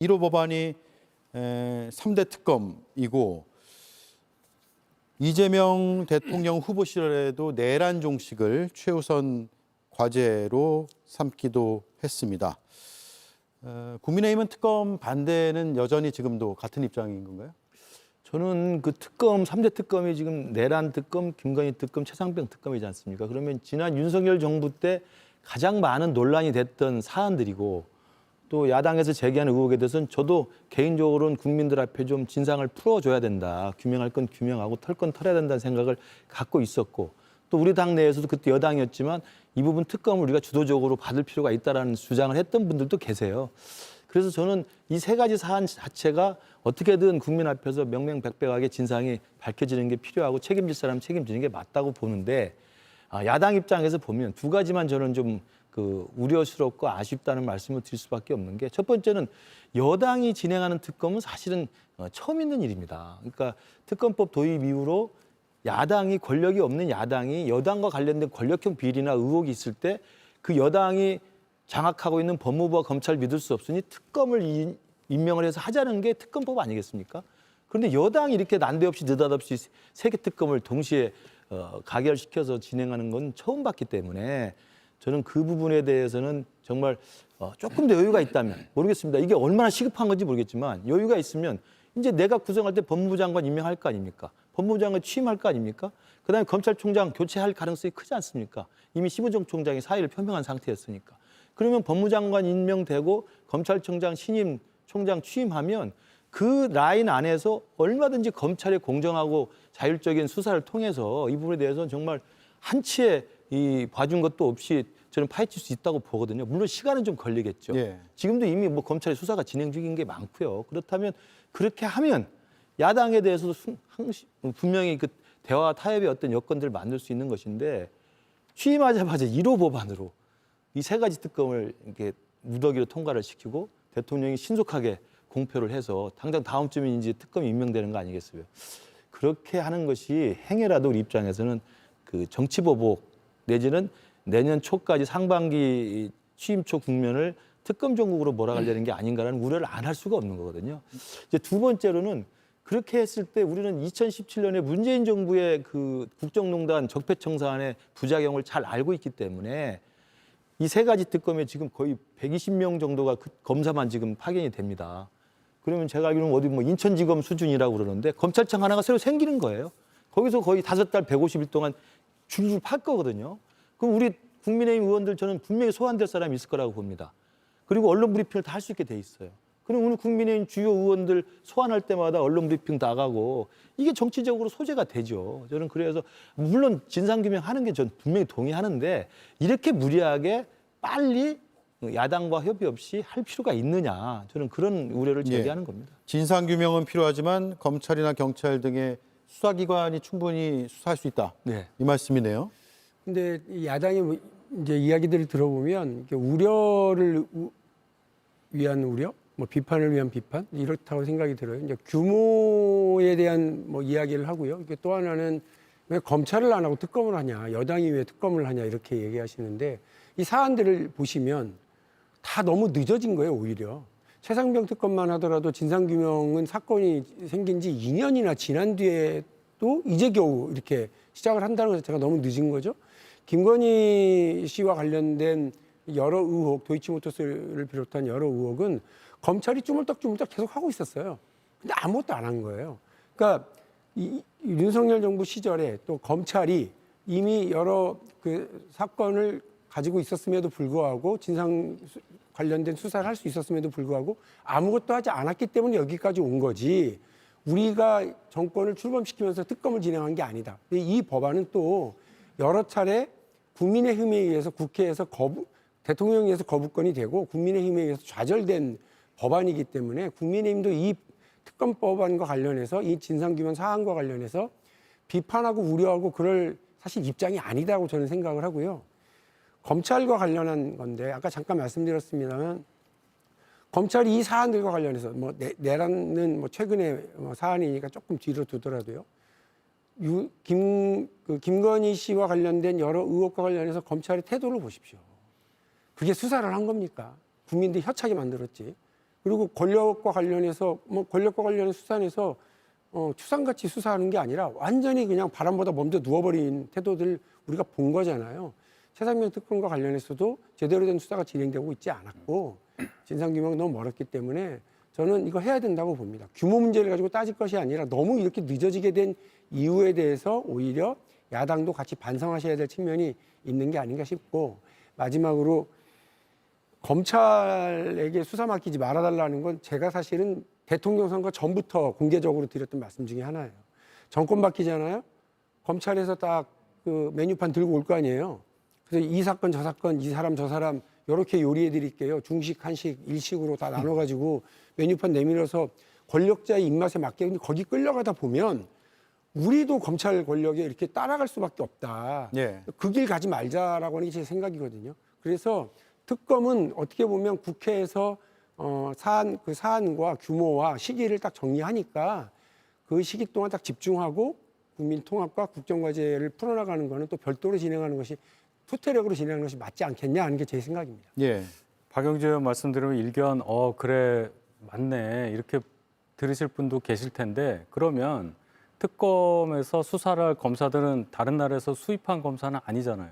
1호 법안이 3대 특검이고 이재명 대통령 후보 시절에도 내란 종식을 최우선 과제로 삼기도 했습니다. 국민의힘은 특검 반대는 여전히 지금도 같은 입장인 건가요? 저는 그 특검, 3대 특검이 지금 내란 특검, 김건희 특검, 최상병 특검이지 않습니까? 그러면 지난 윤석열 정부 때 가장 많은 논란이 됐던 사안들이고 또 야당에서 제기하는 의혹에 대해서는 저도 개인적으로는 국민들 앞에 좀 진상을 풀어줘야 된다. 규명할 건 규명하고 털 건 털어야 된다는 생각을 갖고 있었고 또 우리 당 내에서도 그때 여당이었지만 이 부분 특검을 우리가 주도적으로 받을 필요가 있다라는 주장을 했던 분들도 계세요. 그래서 저는 이 세 가지 사안 자체가 어떻게든 국민 앞에서 명명백백하게 진상이 밝혀지는 게 필요하고 책임질 사람 책임지는 게 맞다고 보는데 야당 입장에서 보면 두 가지만 저는 좀 우려스럽고 아쉽다는 말씀을 드릴 수밖에 없는 게 첫 번째는 여당이 진행하는 특검은 사실은 처음 있는 일입니다. 그러니까 특검법 도입 이후로 야당이 권력이 없는 야당이 여당과 관련된 권력형 비리나 의혹이 있을 때 그 여당이 장악하고 있는 법무부와 검찰 믿을 수 없으니 특검을 임명을 해서 하자는 게 특검법 아니겠습니까? 그런데 여당이 이렇게 난데없이 느닷없이 세 개 특검을 동시에 가결시켜서 진행하는 건 처음 봤기 때문에 저는 그 부분에 대해서는 정말 조금 더 여유가 있다면 모르겠습니다. 이게 얼마나 시급한 건지 모르겠지만 여유가 있으면 이제 내가 구성할 때 법무부 장관 임명할 거 아닙니까? 법무부 장관 취임할 거 아닙니까? 그다음에 검찰총장 교체할 가능성이 크지 않습니까? 이미 심우정 총장이 사의를 표명한 상태였으니까. 그러면 법무장관 임명되고 검찰총장 신임 총장 취임하면 그 라인 안에서 얼마든지 검찰의 공정하고 자율적인 수사를 통해서 이 부분에 대해서는 정말 한치의 봐준 것도 없이 저는 파헤칠 수 있다고 보거든요. 물론 시간은 좀 걸리겠죠. 예. 지금도 이미 검찰의 수사가 진행 중인 게 많고요. 그렇다면 그렇게 하면 야당에 대해서도 분명히 그 대화 타협의 어떤 여건들을 만들 수 있는 것인데 취임하자마자 1호 법안으로 이 세 가지 특검을 이렇게 무더기로 통과를 시키고 대통령이 신속하게 공표를 해서 당장 다음 주면 이제 특검이 임명되는 거 아니겠어요? 그렇게 하는 것이 행여라도 우리 입장에서는 그 정치보복 내지는 내년 초까지 상반기 취임 초 국면을 특검 정국으로 몰아가려는 게 아닌가라는 우려를 안 할 수가 없는 거거든요. 이제 두 번째로는 그렇게 했을 때 우리는 2017년에 문재인 정부의 그 국정농단 적폐청산의 부작용을 잘 알고 있기 때문에 이 세 가지 특검에 지금 거의 120명 정도가 그 검사만 지금 파견이 됩니다. 그러면 제가 알기로는 어디 뭐 인천지검 수준이라고 그러는데 검찰청 하나가 새로 생기는 거예요. 거기서 거의 5달 150일 동안 줄줄 팔 거거든요. 그럼 우리 국민의힘 의원들 저는 분명히 소환될 사람이 있을 거라고 봅니다. 그리고 언론 브리핑을 다 할 수 있게 돼 있어요. 그럼 오늘 국민의힘 주요 의원들 소환할 때마다 언론 브리핑 나가고 이게 정치적으로 소재가 되죠. 저는 그래서 물론 진상규명하는 게 전 분명히 동의하는데 이렇게 무리하게 빨리 야당과 협의 없이 할 필요가 있느냐. 저는 그런 우려를 제기하는 겁니다. 진상규명은 필요하지만 검찰이나 경찰 등의 수사기관이 충분히 수사할 수 있다. 네. 이 말씀이네요. 근데 이 야당의 이제 이야기들을 들어보면 우려를 위한 우려, 뭐 비판을 위한 비판 이렇다고 생각이 들어요. 이제 규모에 대한 뭐 이야기를 하고요. 또 하나는 왜 검찰을 안 하고 특검을 하냐, 여당이 왜 특검을 하냐 이렇게 얘기하시는데 이 사안들을 보시면 다 너무 늦어진 거예요, 오히려. 최상병 특검만 하더라도 진상규명은 사건이 생긴 지 2년이나 지난 뒤에도 이제 겨우 이렇게 시작을 한다는 것 자체가 너무 늦은 거죠. 김건희 씨와 관련된 여러 의혹, 도이치모터스를 비롯한 여러 의혹은 검찰이 쭈물떡쭈물떡 계속 하고 있었어요. 근데 아무것도 안 한 거예요. 그러니까 이 윤석열 정부 시절에 또 검찰이 이미 여러 그 사건을 가지고 있었음에도 불구하고 진상 관련된 수사를 할 수 있었음에도 불구하고 아무것도 하지 않았기 때문에 여기까지 온 거지 우리가 정권을 출범시키면서 특검을 진행한 게 아니다. 이 법안은 또 여러 차례 국민의힘에 의해서 국회에서 대통령에 의해서 거부권이 되고 국민의힘에 의해서 좌절된 법안이기 때문에 국민의힘도 이 특검법안과 관련해서 이 진상규명 사안과 관련해서 비판하고 우려하고 그럴 사실 입장이 아니다고 저는 생각을 하고요. 검찰과 관련한 건데 아까 잠깐 말씀드렸습니다만 검찰이 이 사안들과 관련해서 뭐 내란은 뭐 최근에 사안이니까 조금 뒤로 두더라도요. 김건희 씨와 관련된 여러 의혹과 관련해서 검찰의 태도를 보십시오. 그게 수사를 한 겁니까? 국민들이 협차게 만들었지. 그리고 권력과 관련해서 권력과 관련해서 수사에서 추상같이 수사하는 게 아니라 완전히 그냥 바람보다 먼저 누워버린 태도들 우리가 본 거잖아요. 최상병 특검과 관련해서도 제대로 된 수사가 진행되고 있지 않았고 진상규명 너무 멀었기 때문에 저는 이거 해야 된다고 봅니다. 규모 문제를 가지고 따질 것이 아니라 너무 이렇게 늦어지게 된 이유에 대해서 오히려 야당도 같이 반성하셔야 될 측면이 있는 게 아닌가 싶고, 마지막으로 검찰에게 수사 맡기지 말아달라는 건 제가 사실은 대통령 선거 전부터 공개적으로 드렸던 말씀 중에 하나예요. 정권 바뀌잖아요. 검찰에서 딱 그 메뉴판 들고 올 거 아니에요. 그래서 이 사건 저 사건 이 사람 저 사람 이렇게 요리해 드릴게요. 중식 한식 일식으로 다 나눠가지고 메뉴판 내밀어서 권력자의 입맛에 맞게. 근데 거기 끌려가다 보면 우리도 검찰 권력에 이렇게 따라갈 수밖에 없다. 예. 그 길 가지 말자라고 하는 게 제 생각이거든요. 그래서 특검은 어떻게 보면 국회에서 그 사안과 규모와 시기를 딱 정리하니까 그 시기 동안 딱 집중하고 국민 통합과 국정과제를 풀어나가는 거는 또 별도로 진행하는 것이, 투태력으로 진행하는 것이 맞지 않겠냐 하는 게 제 생각입니다. 예. 박영주 의원 말씀 들으면 일견 그래 맞네 이렇게 들으실 분도 계실 텐데, 그러면 특검에서 수사를 할 검사들은 다른 나라에서 수입한 검사는 아니잖아요.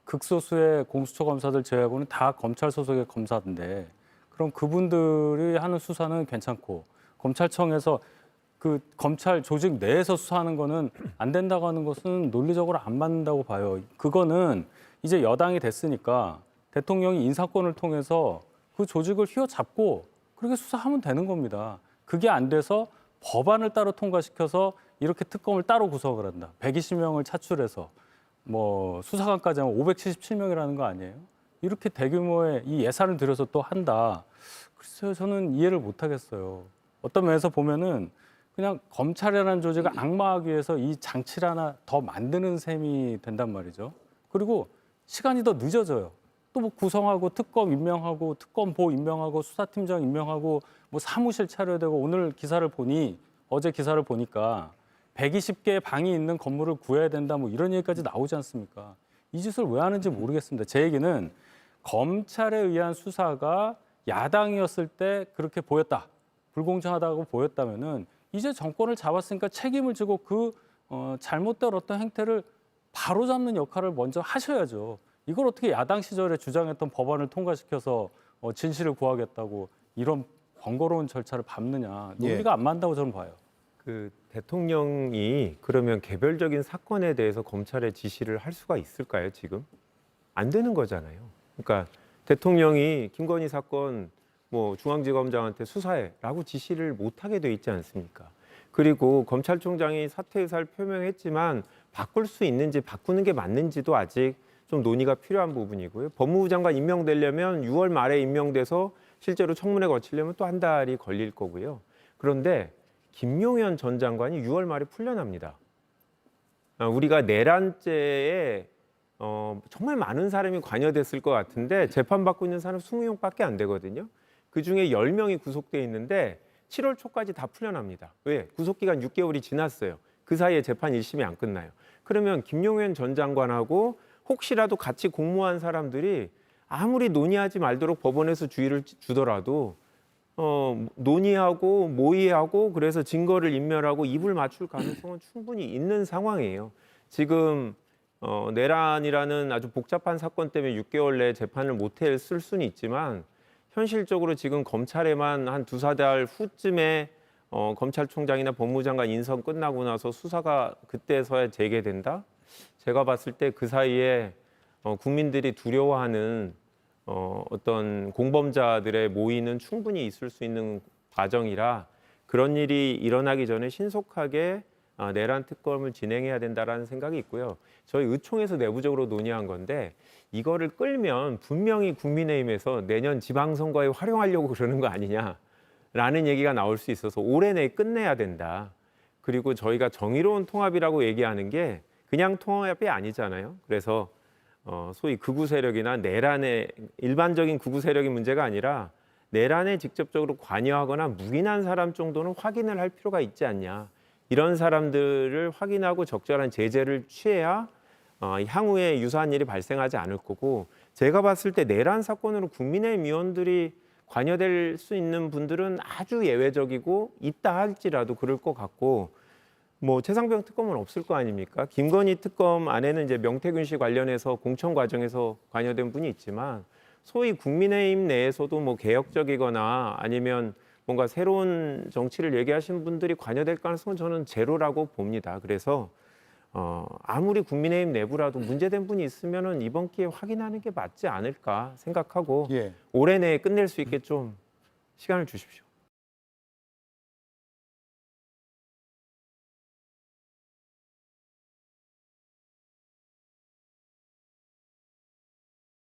극소수의 공수처 검사들 제외하고는 다 검찰 소속의 검사인데, 그럼 그분들이 하는 수사는 괜찮고 검찰청에서 그 검찰 조직 내에서 수사하는 거는 안 된다고 하는 것은 논리적으로 안 맞는다고 봐요. 그거는 이제 여당이 됐으니까 대통령이 인사권을 통해서 그 조직을 휘어잡고 그렇게 수사하면 되는 겁니다. 그게 안 돼서 법안을 따로 통과시켜서 이렇게 특검을 따로 구성을 한다. 120명을 차출해서 뭐 수사관까지 하면 577명이라는 거 아니에요? 이렇게 대규모의 이 예산을 들여서 또 한다. 글쎄요, 저는 이해를 못 하겠어요. 어떤 면에서 보면은 그냥 검찰이라는 조직을 악마하기 위해서 이 장치를 하나 더 만드는 셈이 된단 말이죠. 그리고 시간이 더 늦어져요. 또 뭐 구성하고 특검 임명하고 특검보 임명하고 수사팀장 임명하고 뭐 사무실 차려야 되고, 오늘 기사를 보니, 어제 기사를 보니까 120개의 방이 있는 건물을 구해야 된다 뭐 이런 얘기까지 나오지 않습니까? 이 짓을 왜 하는지 모르겠습니다. 제 얘기는 검찰에 의한 수사가 야당이었을 때 그렇게 보였다, 불공정하다고 보였다면은 이제 정권을 잡았으니까 책임을 지고 그 잘못된 어떤 행태를 바로잡는 역할을 먼저 하셔야죠. 이걸 어떻게 야당 시절에 주장했던 법안을 통과시켜서 진실을 구하겠다고 이런 번거로운 절차를 밟느냐, 논리가 안 맞는다고 저는 봐요. 그 대통령이 그러면 개별적인 사건에 대해서 검찰에 지시를 할 수가 있을까요, 지금? 안 되는 거잖아요. 그러니까 대통령이 김건희 사건 뭐 중앙지검장한테 수사해라고 지시를 못하게 돼 있지 않습니까? 그리고 검찰총장이 사퇴 의사를 표명했지만 바꿀 수 있는지 바꾸는 게 맞는지도 아직 좀 논의가 필요한 부분이고요. 법무부 장관 임명되려면 6월 말에 임명돼서 실제로 청문회 거치려면 또 한 달이 걸릴 거고요. 그런데 김용현 전 장관이 6월 말에 풀려납니다. 우리가 내란죄에 정말 많은 사람이 관여됐을 것 같은데 재판받고 있는 사람 20명밖에 안 되거든요. 그중에 10명이 구속돼 있는데 7월 초까지 다 풀려납니다. 왜? 구속기간 6개월이 지났어요. 그 사이에 재판 1심이 안 끝나요. 그러면 김용현 전 장관하고 혹시라도 같이 공모한 사람들이 아무리 논의하지 말도록 법원에서 주의를 주더라도 논의하고 모의하고 그래서 증거를 인멸하고 입을 맞출 가능성은 충분히 있는 상황이에요. 지금 내란이라는 아주 복잡한 사건 때문에 6개월 내에 재판을 못했을 수는 있지만 현실적으로 지금 검찰에만 한 2-4달 후쯤에 검찰총장이나 법무장관 인선 끝나고 나서 수사가 그때서야 재개된다? 제가 봤을 때 그 사이에 국민들이 두려워하는 어떤 공범자들의 모의는 충분히 있을 수 있는 과정이라 그런 일이 일어나기 전에 신속하게 내란 특검을 진행해야 된다라는 생각이 있고요. 저희 의총에서 내부적으로 논의한 건데 이거를 끌면 분명히 국민의힘에서 내년 지방선거에 활용하려고 그러는 거 아니냐라는 얘기가 나올 수 있어서 올해 내에 끝내야 된다. 그리고 저희가 정의로운 통합이라고 얘기하는 게 그냥 통합이 아니잖아요. 그래서 소위 극우 세력이나 내란의 일반적인 극우 세력의 문제가 아니라 내란에 직접적으로 관여하거나 묵인한 사람 정도는 확인을 할 필요가 있지 않냐. 이런 사람들을 확인하고 적절한 제재를 취해야 향후에 유사한 일이 발생하지 않을 거고, 제가 봤을 때 내란 사건으로 국민의힘 의원들이 관여될 수 있는 분들은 아주 예외적이고 있다 할지라도 그럴 것 같고 뭐 최상병 특검은 없을 거 아닙니까? 김건희 특검 안에는 이제 명태균 씨 관련해서 공천 과정에서 관여된 분이 있지만 소위 국민의힘 내에서도 뭐 개혁적이거나 아니면 뭔가 새로운 정치를 얘기하신 분들이 관여될 가능성은 저는 제로라고 봅니다. 그래서 아무리 국민의힘 내부라도 문제된 분이 있으면은 이번 기회에 확인하는 게 맞지 않을까 생각하고 예. 올해 내에 끝낼 수 있게 좀 시간을 주십시오.